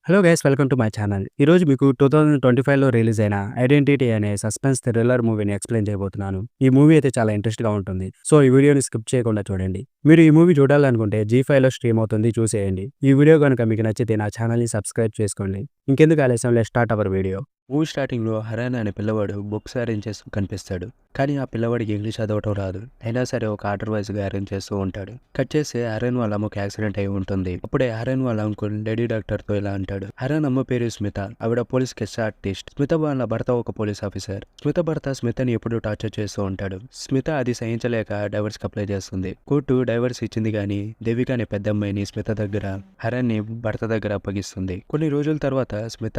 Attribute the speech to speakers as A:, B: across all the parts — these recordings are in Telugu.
A: Hello guys welcome to my channel. ఈరోజు మీకు 2025లో రిలీజ్ అయిన 'ఐడెంటిటీ' అనే సస్పెన్స్ థ్రిల్లర్ మూవీని ఎక్స్‌ప్లెయిన్ చేయబోతున్నాను. ఈ మూవీ అయితే చాలా ఇంట్రెస్ట్‌గా ఉంటుంది. సో, ఈ వీడియోని స్కిప్ చేయకుండా చూడండి. మీరు ఈ మూవీ చూడాలనుకుంటే జీ5లో స్ట్రీమ్ అవుతుంది, చూసేయండి. ఈ వీడియో గనుక మీకు నచ్చితే నా ఛానల్‌ని సబ్స్క్రైబ్ చేసుకోండి. ఇంకెందుకు ఆలస్యం, let's start our video.
B: Movie స్టార్టింగ్లో హరాన్ అనే పిల్లవాడు బుక్స్ అరేంజ్ చేస్తూ కనిపిస్తాడు. కానీ ఆ పిల్లవాడికి ఇంగ్లీష్ చదవటం రాదు. అయినా సరే ఒక ఆర్డర్ వైజ్గా అరేంజ్ చేస్తూ ఉంటాడు. కట్ చేసి హరాన్ వాళ్ళ అమ్మకి యాక్సిడెంట్ అయి ఉంటుంది. అప్పుడే హరాన్ వాళ్ళ అంకుల్ లేడీ డాక్టర్తో ఇలా అంటాడు. హరాన్ అమ్మ పేరు స్మిత. ఆవిడ పోలీస్ కేస్ ఆర్టిస్ట్. స్మిత వాళ్ళ భర్త ఒక పోలీస్ ఆఫీసర్. స్మిత భర్త స్మితని ఎప్పుడూ టార్చర్ చేస్తూ ఉంటాడు. స్మిత అది సహించలేక డైవర్స్ కి అప్లై చేస్తుంది. కోర్టు డైవర్స్ ఇచ్చింది కానీ దేవిక అనే పెద్ద అమ్మాయిని స్మిత దగ్గర హరాన్ని భర్త దగ్గర అప్పగిస్తుంది. కొన్ని రోజుల తర్వాత స్మిత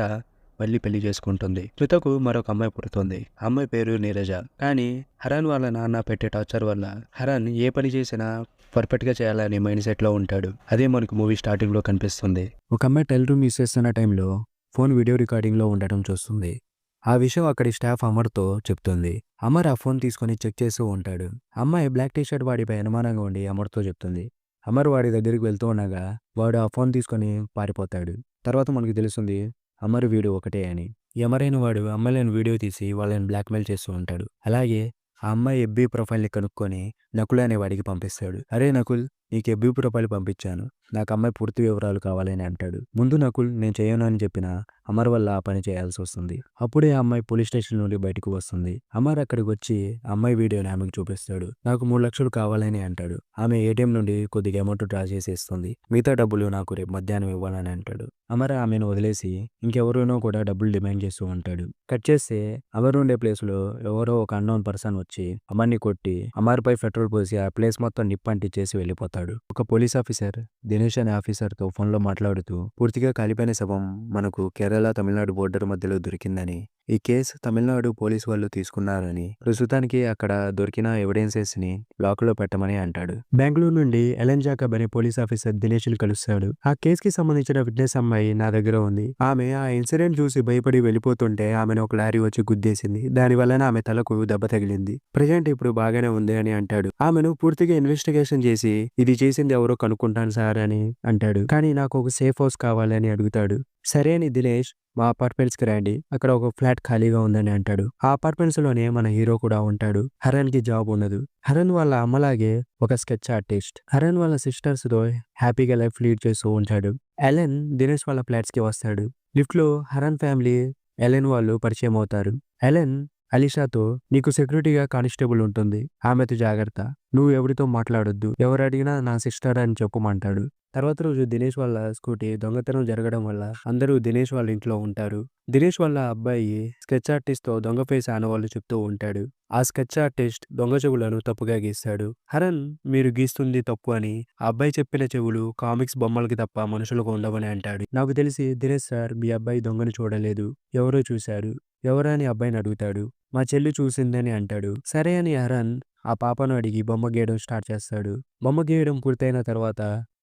B: మళ్ళీ పెళ్లి చేసుకుంటుంది. స్మితకు మరొక అమ్మాయి పుడుతుంది. అమ్మాయి పేరు నీరజ. కానీ హరాన్ వాళ్ళ నాన్న పెట్టే టార్చర్ వల్ల హరాన్ ఏ పని చేసినా పర్ఫెక్ట్ గా చేయాలనే మైండ్ సెట్ లో ఉంటాడు. అదే మనకు మూవీ స్టార్టింగ్ లో కనిపిస్తుంది.
A: ఒక అమ్మాయి టెల్ రూమ్ యూస్ చేస్తున్న టైంలో ఫోన్ వీడియో రికార్డింగ్లో ఉండటం చూస్తుంది. ఆ విషయం అక్కడి స్టాఫ్ అమర్తో చెప్తుంది. అమర్ ఆ ఫోన్ తీసుకొని చెక్ చేస్తూ ఉంటాడు. అమ్మాయి బ్లాక్ టీ షర్ట్ వాడిపై అనుమానంగా ఉండి అమర్తో చెప్తుంది. అమర్ వాడి దగ్గరికి వెళ్తూ ఉండగా వాడు ఆ ఫోన్ తీసుకొని పారిపోతాడు. తర్వాత మనకు తెలుస్తుంది అమర్ వీడు ఒకటే అని. ఈ అమరైన వాడు అమ్మాయిలను వీడియో తీసి వాళ్ళని బ్లాక్మెయిల్ చేస్తూ ఉంటాడు. అలాగే ఆ అమ్మాయి ఎఫ్బీ ప్రొఫైల్ని కనుక్కొని నకుల్ అనే వాడికి పంపిస్తాడు. అరే నకుల్, నీకు ఎఫ్బీ ప్రొఫైల్ పంపించాను, నాకు అమ్మాయి పూర్తి వివరాలు కావాలని అంటాడు. ముందు నకుల్ నేను చేయను అని చెప్పిన అమర్ వల్ల ఆ పని చేయాల్సి వస్తుంది. అప్పుడే ఆ అమ్మాయి పోలీస్ స్టేషన్ నుండి బయటకు వస్తుంది. అమర్ అక్కడికి వచ్చి అమ్మాయి వీడియోని ఆమెకు చూపిస్తాడు. నాకు 3 లక్షలు కావాలని అంటాడు. ఆమె ఏటీఎం నుండి కొద్దిగా అమౌంట్ డ్రా చేసేస్తుంది. మిగతా డబ్బులు నాకు రేపు మధ్యాహ్నం ఇవ్వాలని అంటాడు. అమర్ ఆమెను వదిలేసి ఇంకెవరినో కూడా డబ్బులు డిమాండ్ చేస్తూ ఉంటాడు. కట్ చేస్తే అమర్ ఉండే ప్లేస్ లో ఎవరో ఒక అన్నోన్ పర్సన్ వచ్చి అమర్ని కొట్టి అమర్ పై పెట్రోల్ పోసి ఆ ప్లేస్ మొత్తం నిప్పంటించేసి వెళ్ళిపోతాడు. ఒక పోలీస్ ఆఫీసర్ దినేష్ అనే ఆఫీసర్ తో ఫోన్ లో మాట్లాడుతూ పూర్తిగా కాలిపోయిన శవం మనకు కేరళ తమిళనాడు బోర్డర్ మధ్యలో దొరికిందని, ఈ కేసు తమిళనాడు పోలీసు వాళ్ళు తీసుకున్నారని, ప్రస్తుతానికి అక్కడ దొరికిన ఎవిడెన్సెస్ ని బ్లాక్ లో పెట్టమని అంటాడు. బెంగళూరు నుండి ఎలెన్ జాకబ్ అనే పోలీస్ ఆఫీసర్ దినేష్ ని కలుస్తాడు. ఆ కేసుకి సంబంధించిన విట్నెస్ అమ్మాయి నా దగ్గర ఉంది. ఆమె ఆ ఇన్సిడెంట్ చూసి భయపడి వెళ్ళిపోతుంటే ఆమెను ఒక లారీ వచ్చి గుద్దేసింది. దాని వలన ఆమె తలకు దెబ్బ తగిలింది. ప్రజెంట్ ఇప్పుడు బాగానే ఉంది అని అంటాడు. ఆమెను పూర్తిగా ఇన్వెస్టిగేషన్ చేసి ఇది చేసింది ఎవరో కనుక్కుంటాను సార్ అని అంటాడు. కానీ నాకు ఒక సేఫ్ హౌస్ కావాలని అడుగుతాడు. సరే అని దినేష్ మా అపార్ట్మెంట్స్ కి రండి, అక్కడ ఒక ఫ్లాట్ ఖాళీగా ఉందని అంటాడు. ఆ అపార్ట్మెంట్స్ లోనే మన హీరో కూడా ఉంటాడు. హరణ్ కి జాబ్ ఉండదు. హరణ్ వాళ్ళ అమ్మలాగే ఒక స్కెచ్ ఆర్టిస్ట్. హరణ్ వాళ్ళ సిస్టర్స్ తో హ్యాపీగా లైఫ్ లీడ్ చేస్తూ ఉంటాడు. ఎలెన్ దినేష్ వాళ్ళ ఫ్లాట్స్ కి వస్తాడు. లిఫ్ట్ లో హరణ్ ఫ్యామిలీ ఎలెన్ వాళ్ళు పరిచయం అవుతారు. ఎలెన్ అలీషాతో నీకు సెక్యూరిటీగా కానిస్టేబుల్ ఉంటుంది, ఆమెతో జాగ్రత్త, నువ్వు ఎవరితో మాట్లాడొద్దు, ఎవరు అడిగినా నా సిస్టర్ అని చెప్పమంటాడు. తర్వాత రోజు దినేష్ వాళ్ళ స్కూటీ దొంగతనం జరగడం వల్ల అందరూ దినేష్ వాళ్ళ ఇంట్లో ఉంటారు. దినేష్ వాళ్ళ అబ్బాయి స్కెచ్ ఆర్టిస్ట్ తో దొంగ ఫేస్ ఆనవాళ్ళు చెప్తూ ఉంటాడు. ఆ స్కెచ్ ఆర్టిస్ట్ దొంగ చెవులను తప్పుగా గీస్తాడు. హరణ్ మీరు గీస్తుంది తప్పు అని, ఆ అబ్బాయి చెప్పిన చెవులు కామిక్స్ బొమ్మలకి తప్ప మనుషులకు ఉండవని అంటాడు. నాకు తెలిసి దినేష్ సార్ మీ అబ్బాయి దొంగను చూడలేదు, ఎవరో చూశారు, ఎవరని అబ్బాయిని అడుగుతాడు. మా చెల్లి చూసిందని అంటాడు. సరే అని హరణ్ ఆ పాపను అడిగి బొమ్మ గీయడం స్టార్ట్ చేస్తాడు. బొమ్మ గీయడం పూర్తయిన తర్వాత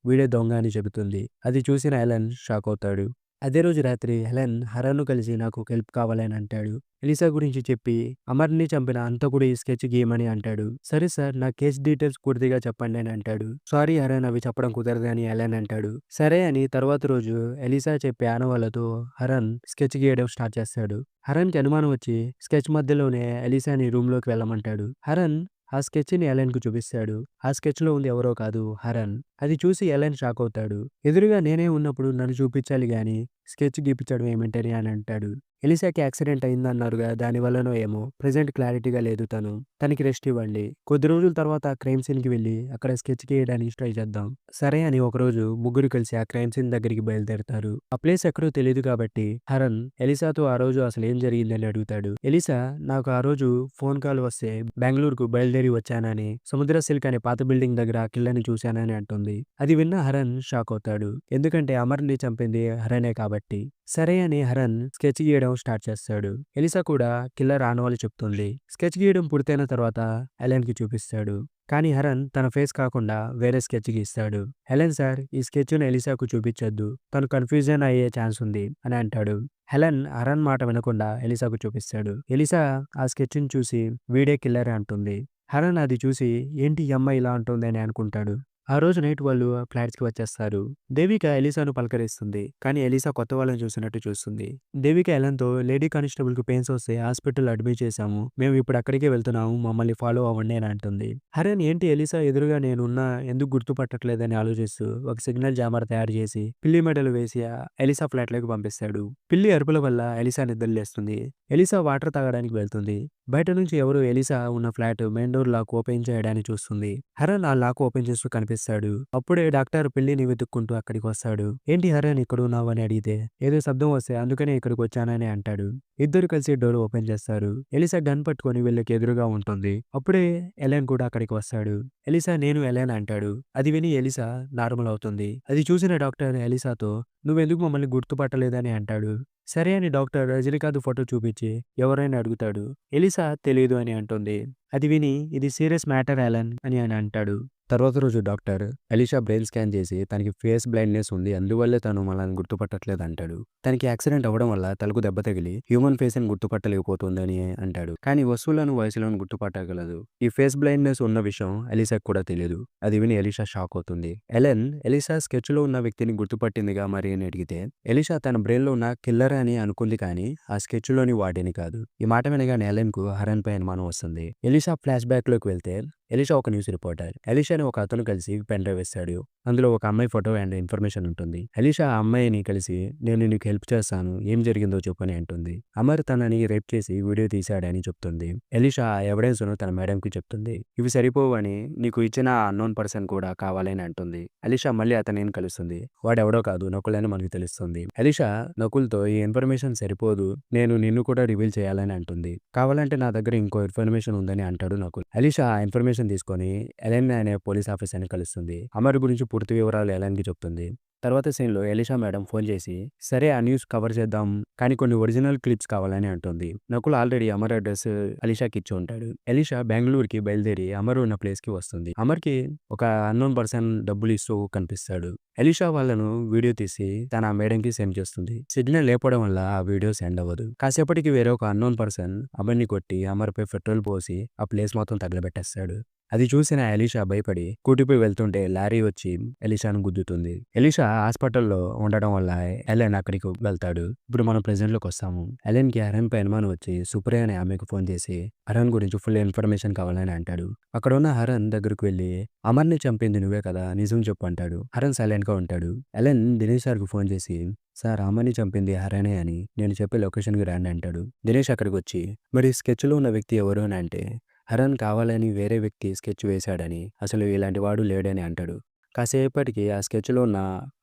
A: వీడే దొంగ అని చెబుతుంది. అది చూసిన హెలెన్ షాక్ అవుతాడు. అదే రోజు రాత్రి హెలెన్ హరణ్ను కలిసి నాకు ఒక హెల్ప్ కావాలని అంటాడు. ఎలిసా గురించి చెప్పి అమర్ని చంపిన హంతకుడి స్కెచ్ గీయమని అంటాడు. సరే సార్ నా కేస్ డీటెయిల్స్ పూర్తిగా చెప్పండి అని అంటాడు. సారీ హరణ్, అవి చెప్పడం కుదరదు అని హెలెన్ అంటాడు. సరే అని తర్వాత రోజు ఎలిసా చెప్పే ఆనవాళ్లతో హరణ్ స్కెచ్ గీయడం స్టార్ట్ చేస్తాడు. హరణ్ కి అనుమానం వచ్చి స్కెచ్ మధ్యలోనే ఎలిసాని రూమ్ లోకి వెళ్ళమంటాడు. హరణ్ ఆ స్కెచ్ ని ఎలెన్ కు చూపిస్తాడు. ఆ స్కెచ్ లో ఉంది ఎవరో కాదు, హరణ్. అది చూసి ఎలెన్ షాక్ అవుతాడు. ఎదురుగా నేనే ఉన్నప్పుడు నన్ను చూపించాలి గాని స్కెచ్ గీపించడం ఏమిటని అని అంటాడు. ఎలిసాకి యాక్సిడెంట్ అయిందన్నారుగా, దాని వల్లనో ఏమో ప్రెజెంట్ క్లారిటీగా లేదు తను, తనకి రెస్ట్ ఇవ్వండి, కొద్ది రోజుల తర్వాత ఆ క్రైమ్ సీన్ కి వెళ్ళి అక్కడ స్కెచ్ గీయడానికి ట్రై చేద్దాం. సరే అని ఒకరోజు ముగ్గురు కలిసి ఆ క్రైమ్ సీన్ దగ్గరికి బయలుదేరతారు. ఆ ప్లేస్ ఎక్కడో తెలియదు కాబట్టి హరణ్ ఎలిసాతో ఆ రోజు అసలు ఏం జరిగిందని అడుగుతాడు. ఎలిసా నాకు ఆ రోజు ఫోన్ కాల్ వస్తే బెంగళూరుకు బయలుదేరి వచ్చానని, సముద్ర సిల్క్ అనే పాత బిల్డింగ్ దగ్గర ఆ కిల్లని చూశానని అంటుంది. అది విన్న హరణ్ షాక్ అవుతాడు. ఎందుకంటే అమర్ని చంపింది హరణే కాబట్టి. సరే అని హరణ్ స్కెచ్ గీయడం స్టార్ట్ చేస్తాడు. ఎలిసా కూడా కిల్లర్ ఆనవాళ్ళు చెప్తుంది. స్కెచ్ గీయడం పూర్తయిన తర్వాత ఎలెన్ కి చూపిస్తాడు. కానీ హరణ్ తన ఫేస్ కాకుండా వేరే స్కెచ్ గీస్తాడు. హెలెన్ సార్ ఈ స్కెచ్ ను ఎలిసాకు చూపించొద్దు, తను కన్ఫ్యూజన్ అయ్యే ఛాన్స్ ఉంది అని అంటాడు. హెలెన్ హరణ్ మాట వినకుండా ఎలిసాకు చూపిస్తాడు. ఎలిసా ఆ స్కెచ్ ని చూసి వీడే కిల్లర్ అంటుంది. హరణ్ అది చూసి ఏంటి ఈ అమ్మాయి ఇలా అంటుంది అని అనుకుంటాడు. ఆ రోజు నైట్ వాళ్ళు ఫ్లాట్స్‌కి వచ్చేస్తారు. దేవిక ఎలిసాను పలకరిస్తుంది. కానీ ఎలిసా కొత్త వాళ్ళని చూసినట్టు చూస్తుంది. దేవిక ఎలన్‌తో లేడీ కానిస్టేబుల్‌కి పెయిన్స్ వస్తే హాస్పిటల్‌లో అడ్మిట్ చేశాము. మేము ఇప్పుడు అక్కడికే వెళ్తున్నాము. మమ్మల్ని ఫాలో అవ్వండి అని అంటుంది. హరెన్ ఏంటి ఎలిసా ఎదురుగా నేనున్నా ఎందుకు గుర్తుపట్టట్లేదని ఆలోచిస్తూ ఒక సిగ్నల్ జామర్ తయారు చేసి పిల్లి మెడలు వేసి ఎలిసా ఫ్లాట్‌లోకి పంపిస్తాడు. పిల్లి అరుపుల వల్ల ఎలిసా నిద్రలేస్తుంది. ఎలిసా వాటర్ తాగడానికి వెళ్తుంది. బయట నుంచి ఎవరో ఎలిసా ఉన్న flat main door lock open చేయడానికి చూస్తుంది. హరన్ ఆ లాక్ ఓపెన్ చేస్తూ కనిపిస్తాడు. అప్పుడే డాక్టర్ పిల్లిని వెతుక్కుంటూ అక్కడికి వస్తాడు. ఏంటి హరన్ ఇక్కడ ఉన్నావు అని అడిగితే ఏదో శబ్దం వస్తే అందుకనే ఇక్కడికి వచ్చానని అంటాడు. ఇద్దరు కలిసి డోర్ ఓపెన్ చేస్తారు. ఎలిసా గన్ పట్టుకొని వీళ్ళకి ఎదురుగా ఉంటుంది. అప్పుడే ఎలెన్ కూడా అక్కడికి వస్తాడు. ఎలిసా నేను ఎలెన్ అంటాడు. అది విని ఎలిసా నార్మల్ అవుతుంది. అది చూసిన డాక్టర్ ఎలిసాతో నువ్వెందుకు మమ్మల్ని గుర్తుపట్టలేదని అంటాడు. సరే అని డాక్టర్ రజనీకాంత్ ఫోటో చూపించి ఎవరైనా అడుగుతాడు. ఎలిసా తెలీదు అని అంటుంది. అది విని ఇది సీరియస్ మ్యాటర్ అలన్ అని ఆయన అంటాడు. తర్వాత రోజు డాక్టర్ ఎలిషా బ్రెయిన్ స్కాన్ చేసి తనకి ఫేస్ బ్లైండ్నెస్ ఉంది, అందువల్లే తను మనల్ని గుర్తుపట్టట్లేదు అంటాడు. తనకి యాక్సిడెంట్ అవ్వడం వల్ల తలకు దెబ్బ తగిలి హ్యూమన్ ఫేస్ ని గుర్తుపట్టలేకపోతుందని అంటాడు. కానీ వస్తువులను వయసులను గుర్తుపట్టగలదు. ఈ ఫేస్ బ్లైండ్నెస్ ఉన్న విషయం ఎలిసాకు కూడా తెలియదు. అది విని ఎలిషా షాక్ అవుతుంది. ఎలెన్ ఎలిషా స్కెచ్ లో ఉన్న వ్యక్తిని గుర్తుపట్టిందిగా మరి అని అడిగితే ఎలిషా తన బ్రెయిన్ లో ఉన్న కిల్లర్ అని అనుకుంది, కానీ ఆ స్కెచ్ లోని వాడిని కాదు. ఈ మాట వినగానే ఎలెన్ కు హరన్ పై అనుమానం వస్తుంది. ఎలిషా ఫ్లాష్ బ్యాక్ లోకి వెళ్తే ఎలిషా ఒక న్యూస్ రిపోర్టర్. ఎలిషాని ఒక అతను కలిసి పెన్ డ్రైవ్ ఇస్తాడు. అందులో ఒక అమ్మాయి ఫోటో అండ్ ఇన్ఫర్మేషన్ ఉంటుంది. ఎలిషా ఆ అమ్మాయిని కలిసి నేను నీకు హెల్ప్ చేస్తాను, ఏం జరిగిందో చెప్పు అని అంటుంది. అమర్ తనని రేప్ చేసి వీడియో తీశాడని చెప్తుంది. ఎలిషా ఆ ఎవిడెన్స్ ను తన మేడంకి చెప్తుంది. ఇవి సరిపోవని నీకు ఇచ్చిన ఆ అన్నోన్ పర్సన్ కూడా కావాలని అంటుంది. ఎలిషా మళ్ళీ అతనిని కలుస్తుంది. వాడెవడో కాదు నకుల్ అని మనకు తెలుస్తుంది. ఎలిషా నకుల్తో ఈ ఇన్ఫర్మేషన్ సరిపోదు, నేను నిన్ను కూడా రివీల్ చేయాలని అంటుంది. కావాలంటే నా దగ్గర ఇంకో ఇన్ఫర్మేషన్ ఉందని అంటాడు నకుల్. ఎలిషా ఆ ఇన్ఫర్మేషన్ తీసుకొని ఎలెన్ అనే పోలీస్ ఆఫీసర్ని కలుస్తుంది. అమర్ గురించి పూర్తి వివరాలు ఎలెన్కి చెప్తుంది. తర్వాత సీన్లో ఎలిషా మేడం ఫోన్ చేసి సరే ఆ న్యూస్ కవర్ చేద్దాం, కానీ కొన్ని ఒరిజినల్ క్లిప్స్ కావాలని అంటుంది. నకుల్ ఆల్రెడీ అమర్ అడ్రస్ ఎలిషాకి ఇచ్చి ఉంటాడు. ఎలిషా బెంగళూరుకి బయలుదేరి అమర్ ఉన్న ప్లేస్ కి వస్తుంది. అమర్కి ఒక అన్నోన్ పర్సన్ డబ్బులు ఇస్తూ కనిపిస్తాడు. ఎలిషా వాళ్ళను వీడియో తీసి తన మేడంకి సెండ్ చేస్తుంది. సిగ్నల్ లేపడం వల్ల ఆ వీడియో సెండ్ అవ్వదు. కాసేపటికి వేరే ఒక అన్నోన్ పర్సన్ అమర్ని కొట్టి అమర్పై పెట్రోల్ పోసి ఆ ప్లేస్ మొత్తం తగలబెట్టేస్తాడు. అది చూసిన ఎలిషా భయపడి కూటిపై వెళ్తుంటే లారీ వచ్చి ఎలిషాను గుద్దుతుంది. ఎలిషా హాస్పిటల్లో ఉండడం వల్ల ఎలెన్ అక్కడికి వెళ్తాడు. ఇప్పుడు మనం ప్రెజెంట్ లోకి వస్తాము. ఎలెన్ కి హరన్ పై అనుమానం వచ్చి సుప్రియ అనే ఆమెకు ఫోన్ చేసి హరన్ గురించి ఫుల్ ఇన్ఫర్మేషన్ కావాలని అంటాడు. అక్కడ ఉన్న హరన్ దగ్గరకు వెళ్లి అమర్ని చంపింది నువ్వే కదా, నిజం చెప్పు అంటాడు. హరన్ సైలెంట్ గా ఉంటాడు. ఎలెన్ దినేష్ సార్కి ఫోన్ చేసి సార్ అమ్మని చంపింది హరనే అని నేను చెప్పే లొకేషన్కి రండి అంటాడు. దినేష్ అక్కడికి వచ్చి మరి స్కెచ్లో ఉన్న వ్యక్తి ఎవరు అని అంటే హరన్ కావాలని వేరే వ్యక్తి స్కెచ్ వేశాడని, అసలు ఇలాంటి వాడు లేడని అంటాడు. కాసేపటికి ఆ స్కెచ్లో ఉన్న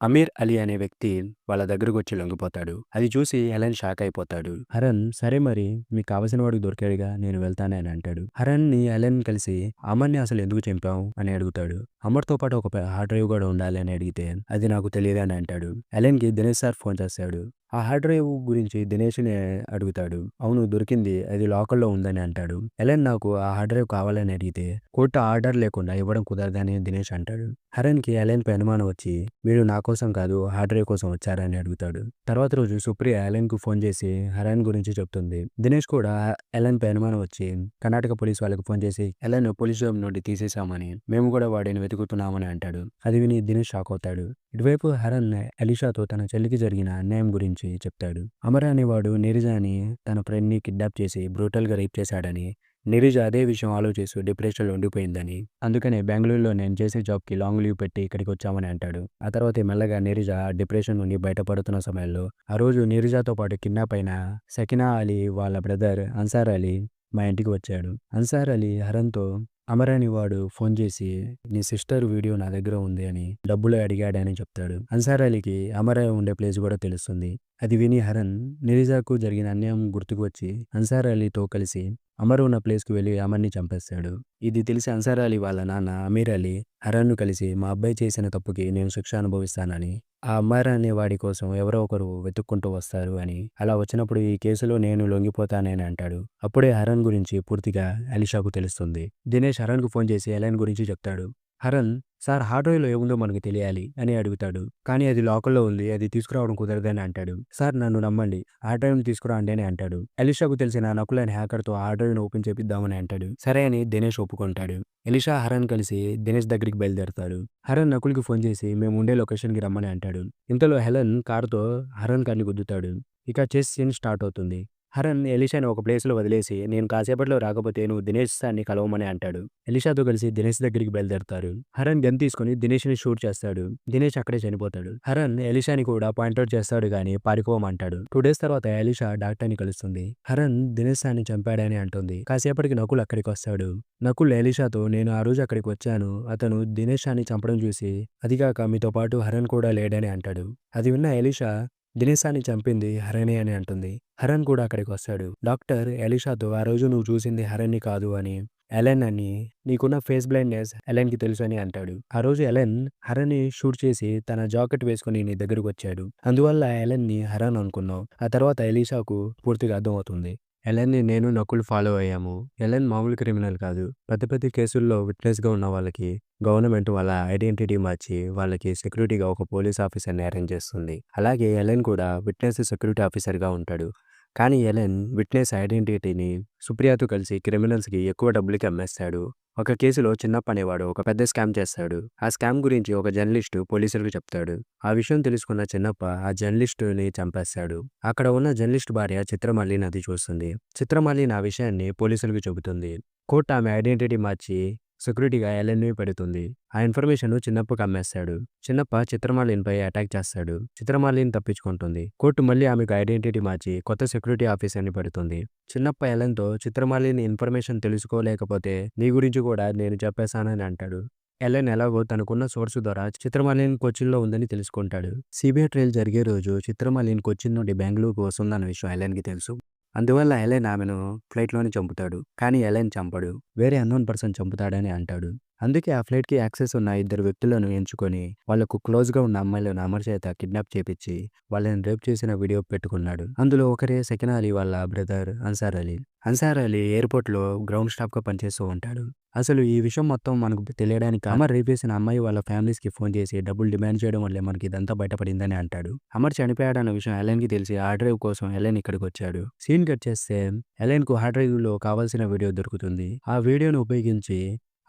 A: అమీర్ అలీ అనే వ్యక్తి వాళ్ళ దగ్గరకు వచ్చి లొంగిపోతాడు. అది చూసి హెలెన్ షాక్ అయిపోతాడు. హరన్ సరే మరి మీకు కావలసిన వాడికి దొరికాడుగా, నేను వెళ్తానే అని అంటాడు. హరన్ ని హెలెన్ కలిసి అమర్ని అసలు ఎందుకు చంపావు అని అడుగుతాడు. అమర్తో పాటు ఒక హార్డ్ డ్రైవ్ కూడా ఉండాలి అని అడిగితే అది నాకు తెలియదు అని అంటాడు. హెలెన్ కి దినేష్ సార్ ఫోన్ చేస్తాడు. ఆ హార్డ్ డ్రైవ్ గురించి దినేష్ని అడుగుతాడు. అవును దొరికింది, అది లాకర్లో ఉందని అంటాడు. హెలెన్ నాకు ఆ హార్డ్ డ్రైవ్ కావాలని అడిగితే కోర్టు ఆర్డర్ లేకుండా ఇవ్వడం కుదరదని దినేష్ అంటాడు. హరన్ కి హెలెన్ పై అనుమానం వచ్చి మీరు నా కోసం కాదు హార్డ్ డ్రైవ్ కోసం వచ్చారని అడుగుతాడు. తర్వాత రోజు సుప్రియ హెలెన్ కు ఫోన్ చేసి హరన్ గురించి చెప్తుంది. దినేష్ కూడా హెలెన్ పై అనుమానం వచ్చి కర్ణాటక పోలీస్ వాళ్ళకి ఫోన్ చేసి హెలెన్ పోలీస్ జాబ్ నుండి తీసేశామని, మేము కూడా వాడిని వెతుకుతున్నామని అంటాడు. అది విని దినేష్ షాక్ అవుతాడు. ఇటువైపు హరన్ ఎలిషాతో తన చెల్లికి జరిగిన అన్యాయం గురించి చెప్తాడు. అమర్ అనేవాడు నీరజాని తన ఫ్రెండ్ ని కిడ్నాప్ చేసి బ్రూటల్ గా రేప్ చేశాడని, నీరజ అదే విషయం ఆలోచిస్తూ డిప్రెషన్లో ఉండిపోయిందని, అందుకనే బెంగళూరులో నేను చేసే జాబ్కి లాంగ్ లీవ్ పెట్టి ఇక్కడికి వచ్చామని అంటాడు. ఆ తర్వాత మెల్లగా నీరజ డిప్రెషన్ నుండి బయటపడుతున్న సమయంలో ఆ రోజు నీరజతో పాటు కిడ్నాప్ అయిన సకినా అలీ వాళ్ళ బ్రదర్ అన్సార్ అలీ మా ఇంటికి వచ్చాడు. అన్సార్ అలీ హరన్తో అమర్ అని వాడు ఫోన్ చేసి నీ సిస్టర్ వీడియో నా దగ్గర ఉంది అని డబ్బులు అడిగాడని చెప్తాడు. అన్సార్ అలీకి అమర్ ఉండే ప్లేస్ కూడా తెలుస్తుంది. అది విని హరన్ నీరజకు జరిగిన అన్యాయం గుర్తుకు వచ్చి అన్సార్ అలీతో కలిసి అమర్ ఉన్న ప్లేస్కి వెళ్ళి అమర్ని చంపేస్తాడు. ఇది తెలిసి అన్సార్ అలీ వాళ్ళ నాన్న అమీర్ అలీ హరన్ను కలిసి మా అబ్బాయి చేసిన తప్పుకి నేను శిక్ష అనుభవిస్తానని, ఆ అమర్ అనే వాడి కోసం ఎవరో ఒకరు వెతుక్కుంటూ వస్తారు అని, అలా వచ్చినప్పుడు ఈ కేసులో నేను లొంగిపోతానని అంటాడు. అప్పుడే హరన్ గురించి పూర్తిగా ఎలిషాకు తెలుస్తుంది. దినేష్ హరన్కు ఫోన్ చేసి ఎలెన్ గురించి చెప్తాడు. హరన్, సార్ హార్డ్ డ్రైవ్‌లో ఏముందో మనకు తెలియాలి అని అడుగుతాడు. కానీ అది లాకర్‌లో ఉంది. అది తీసుకురావడం కుదరదని అంటాడు. సార్ నన్ను నమ్మండి. హార్డ్ డ్రైవ్‌ని తీసుకురండి అని అంటాడు. ఎలీషాకు తెలిసిన నకుల్ అనే హ్యాకర్‌తో హార్డ్ డ్రైవ్‌ని ఓపెన్ చేపిద్దామని అంటాడు. సరే అని దినేష్ ఒప్పుకుంటాడు. ఎలీషా, హరన్ కలిసి దినేష్ దగ్గరికి బయలుదేరతారు. హరన్ నకుల్‌కి ఫోన్ చేసి మేము ఉండే లొకేషన్‌కి రమ్మని అంటాడు. ఇంతలో హెలెన్ కారుతో హరన్ కార్‌ని గుద్దుతాడు. ఇక చేస్ సీన్ స్టార్ట్ అవుతుంది. హరన్ ఎలీషాని ఒక ప్లేస్‌లో వదిలేసి నేను కాసేపట్లో రాకపోతే నువ్వు దినేష్ సార్‌ని కలవమని అంటాడు. ఎలీషాతో కలిసి దినేష్ దగ్గరికి బయలుదేరతారు. హరన్ గన్ తీసుకొని దినేష్‌ని షూట్ చేస్తాడు. దినేష్ అక్కడే చనిపోతాడు. హరన్ ఎలీషాని కూడా పాయింట్‌ఔట్ చేస్తాడు గానీ పారిపోమంటాడు. 2 డేస్ తర్వాత ఎలీషా డాక్టర్‌ని కలుస్తుంది. హరన్ దినేష్ సార్‌ని చంపాడని అంటుంది. కాసేపటికి నకుల్ అక్కడికొస్తాడు. నకుల్ ఎలీషాతో నేను ఆ రోజు అక్కడికి వచ్చాను. అతను దినేష్ సార్‌ని చంపడం చూసి అదిగాక మీతో పాటు హరన్ కూడా లేడని అంటాడు. అది విన్న ఎలీషా దినేష్ సార్‌ని చంపింది హరనే అని అంటుంది. హరన్ కూడా అక్కడికి వస్తాడు. డాక్టర్ ఎలీషాతో ఆ రోజు నువ్వు చూసింది హరన్‌ని కాదు అని, ఎలెన్ అని, నీకున్న ఫేస్ బ్లైండ్‌నెస్ ఎలెన్‌కి తెలుసు అని అంటాడు. ఆ రోజు ఎలెన్ హరన్‌ని షూట్ చేసి తన జాకెట్ వేసుకొని నీ దగ్గరకొచ్చాడు. అందువల్ల ఎలెన్‌ని హరన్ అనుకున్నావు. ఆ తర్వాత ఎలీషాకు పూర్తిగా అర్థమవుతుంది. ఎలెన్‌ని నేను నకుల్ ఫాలో అయ్యాము. ఎలెన్ మామూలు క్రిమినల్ కాదు. పెద్ద పెద్ద కేసుల్లో విట్నెస్‌గా ఉన్న వాళ్ళకి గవర్నమెంట్ వాళ్ళ ఐడెంటిటీ మార్చి వాళ్ళకి సెక్యూరిటీగా ఒక పోలీస్ ఆఫీసర్‌ని అరేంజ్ చేస్తుంది. అలాగే ఎలెన్ కూడా విట్నెస్ సెక్యూరిటీ ఆఫీసర్‌గా ఉంటాడు. కానీ ఎలెన్ విట్నెస్ ఐడెంటిటీని సుప్రియతో కలిసి క్రిమినల్స్‌కి ఎక్కువ డబ్బులకి అమ్మేస్తాడు. ఒక కేసులో చిన్నప్ప అనేవాడు ఒక పెద్ద స్కామ్ చేస్తాడు. ఆ స్కామ్ గురించి ఒక జర్నలిస్టు పోలీసులకు చెప్తాడు. ఆ విషయం తెలుసుకున్న చిన్నప్ప ఆ జర్నలిస్టుని చంపేస్తాడు. అక్కడ ఉన్న జర్నలిస్ట్ భార్య చిత్రమాలిని అది చూస్తుంది. చిత్రమాలిని ఆ విషయాన్ని పోలీసులకు చెబుతుంది. కోర్టు ఆమె ఐడెంటిటీ మార్చి సెక్యూరిటీగా ఎలెన్‌ని పెడుతుంది. ఆ ఇన్ఫర్మేషన్ చిన్నప్పకి అమ్మేస్తాడు. చిన్నప్ప చిత్రమాలినిపై అటాక్ చేస్తాడు. చిత్రమాలిని తప్పించుకుంటుంది. కోర్టు మళ్ళీ ఆమెకు ఐడెంటిటీ మార్చి కొత్త సెక్యూరిటీ ఆఫీసర్‌ని పెడుతుంది. చిన్నప్ప ఎలెన్‌తో చిత్రమాలిని ఇన్ఫర్మేషన్ తెలుసుకోలేకపోతే నీ గురించి కూడా నేను చెప్పేశానని అంటాడు. ఎలెన్ ఎలాగో తనకున్న సోర్స్ ద్వారా చిత్రమాలిని కొచ్చిన్‌లో ఉందని తెలుసుకుంటాడు. సీబీఐ ట్రయల్ జరిగే రోజు చిత్రమాలిని కొచ్చిన్ నుండి బెంగుళూరుకు వస్తుందన్న విషయం ఎలెన్‌కి తెలుసు. అందువల్ల ఎలెన్ ఆమెను ఫ్లైట్‌లోనే చంపుతాడు. కానీ ఎలెన్ చంపడు. వేరే అన్నోన్ పర్సన్ చంపుతాడని అంటాడు. అందుకే ఆ ఫ్లైట్‌కి యాక్సెస్ ఉన్న ఇద్దరు వ్యక్తులను ఎంచుకొని వాళ్లకు క్లోజ్‌గా ఉన్న అమ్మాయిలను అమర్ చేత కిడ్నాప్ చేపిచ్చి వాళ్ళని రేప్ చేసిన వీడియో పెట్టుకున్నాడు. అందులో ఒకరే సెకిన్ అలీ వాళ్ళ బ్రదర్ అన్సార్ అలీ. అన్సార్ అలీ ఎయిర్‌పోర్ట్‌లో గ్రౌండ్ స్టాఫ్‌గా పనిచేస్తూ ఉంటాడు. అసలు ఈ విషయం మొత్తం మనకు తెలియడానికి అమర్ రేప్ చేసిన అమ్మాయి వాళ్ళ ఫ్యామిలీస్‌కి ఫోన్ చేసి డబ్బులు డిమాండ్ చేయడం వల్లే మనకి ఇదంతా బయటపడిందని అంటాడు. అమర్ చనిపోయాడన్న విషయం ఎలెన్‌కి తెలిసి హార్డ్ డ్రైవ్ కోసం ఎలెన్ ఇక్కడికొచ్చాడు. సీన్ కట్ చేస్తే ఎలెన్‌కు హార్డ్ డ్రైవ్‌లో కావాల్సిన వీడియో దొరుకుతుంది. ఆ వీడియోను ఉపయోగించి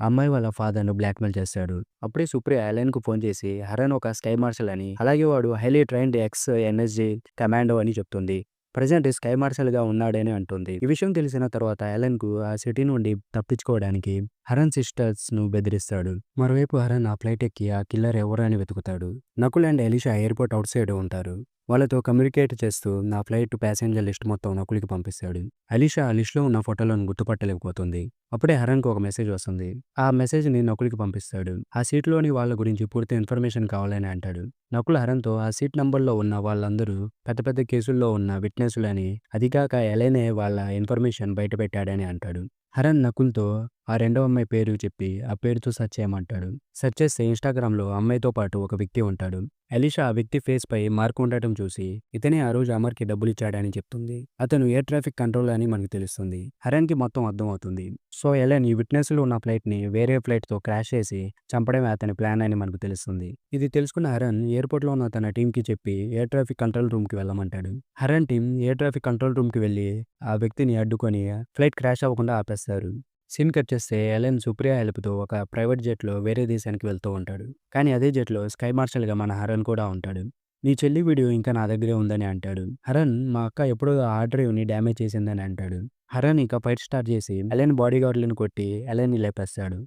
A: ఆ అమ్మాయి వాళ్ళ ఫాదర్‌ను బ్లాక్‌మెయిల్ చేస్తాడు. అప్పుడే సుప్రియ ఎలెన్‌కు ఫోన్ చేసి హరన్ ఒక స్కై మార్షల్ అని, అలాగే వాడు highly trained X NSG commando అని చెప్తుంది. ప్రెజెంట్ స్కై మార్షల్‌గా ఉన్నాడని అంటుంది. ఈ విషయం తెలిసిన తర్వాత ఎలెన్‌కు ఆ సిటీ నుండి తప్పించుకోవడానికి హరన్ సిస్టర్స్‌ను బెదిరిస్తాడు. మరోవైపు హరన్ ఆ ఫ్లైట్ ఎక్కి ఆ కిల్లర్ ఎవరు అని వెతుకుతాడు. Nakul and Elisha airport outside ఉంటారు. వాళ్ళతో కమ్యూనికేట్ చేస్తూ నా ఫ్లైట్ ప్యాసింజర్ లిస్ట్ మొత్తం నకుల్‌కి పంపిస్తాడు. అలీషా ఆ లిస్ట్‌లో ఉన్న ఫోటోలను గుర్తుపట్టలేకపోతుంది. అప్పుడే హరన్‌కు ఒక మెసేజ్ వస్తుంది. ఆ మెసేజ్‌ని నకుల్‌కి పంపిస్తాడు. ఆ సీట్‌లోని వాళ్ళ గురించి పూర్తి ఇన్ఫర్మేషన్ కావాలని అంటాడు. నకుల్ హరన్‌తో ఆ సీట్ నంబర్‌లో ఉన్న వాళ్ళందరూ పెద్ద పెద్ద కేసుల్లో ఉన్న విట్నెస్‌లని, అదిగాక ఎలెనే వాళ్ళ ఇన్ఫర్మేషన్ బయటపెట్టాడని అంటాడు. హరన్ నకుల్‌తో ఆ రెండో అమ్మాయి పేరు చెప్పి ఆ పేరుతో సెర్చ్ చేయమంటాడు. సెర్చ్ చేస్తే ఇన్‌స్టాగ్రామ్‌లో అమ్మాయితో పాటు ఒక వ్యక్తి ఉంటాడు. ఎలీషా ఆ వ్యక్తి ఫేస్‌పై మార్క్ ఉండటం చూసి ఇతనే ఆ రోజు అమర్‌కి డబ్బులిచ్చాడని చెప్తుంది. అతను ఎయిర్ ట్రాఫిక్ కంట్రోలర్ అని మనకు తెలుస్తుంది. హరన్‌కి మొత్తం అర్థమవుతుంది. సో ఎలెన్ ఈ విట్నెస్‌లు ఉన్న ఫ్లైట్‌ని వేరే ఫ్లైట్‌తో క్రాష్ చేసి చంపడమే అతని ప్లాన్ అని మనకు తెలుస్తుంది. ఇది తెలుసుకున్న హరన్ ఎయిర్‌పోర్ట్‌లో ఉన్న తన టీమ్‌కి చెప్పి ఎయిర్ ట్రాఫిక్ కంట్రోల్ రూమ్‌కి వెళ్ళమంటాడు. Haran team air traffic control రూమ్‌కి వెళ్లి ఆ వ్యక్తిని అడ్డుకొని ఫ్లైట్ క్రాష్ అవ్వకుండా ఆపేస్తారు. సీన్ కట్ చేస్తే ఎలెన్ సుప్రియ హెల్ప్‌తో ఒక ప్రైవేట్ జెట్‌లో వేరే దేశానికి వెళ్తూ ఉంటాడు. కానీ అదే జెట్‌లో స్కై మార్షల్‌గా మన హరన్ కూడా ఉంటాడు. నీ చెల్లి వీడియో ఇంకా నా దగ్గరే ఉందని అంటాడు. హరన్ మా అక్క ఎప్పుడో ఆ డ్రైవ్‌ని డ్యామేజ్ చేసిందని అంటాడు. హరన్ ఇక ఫైట్ స్టార్ట్ చేసి ఎలెన్ బాడీగార్డ్‌లను కొట్టి ఎలెన్‌ని లేపేస్తాడు.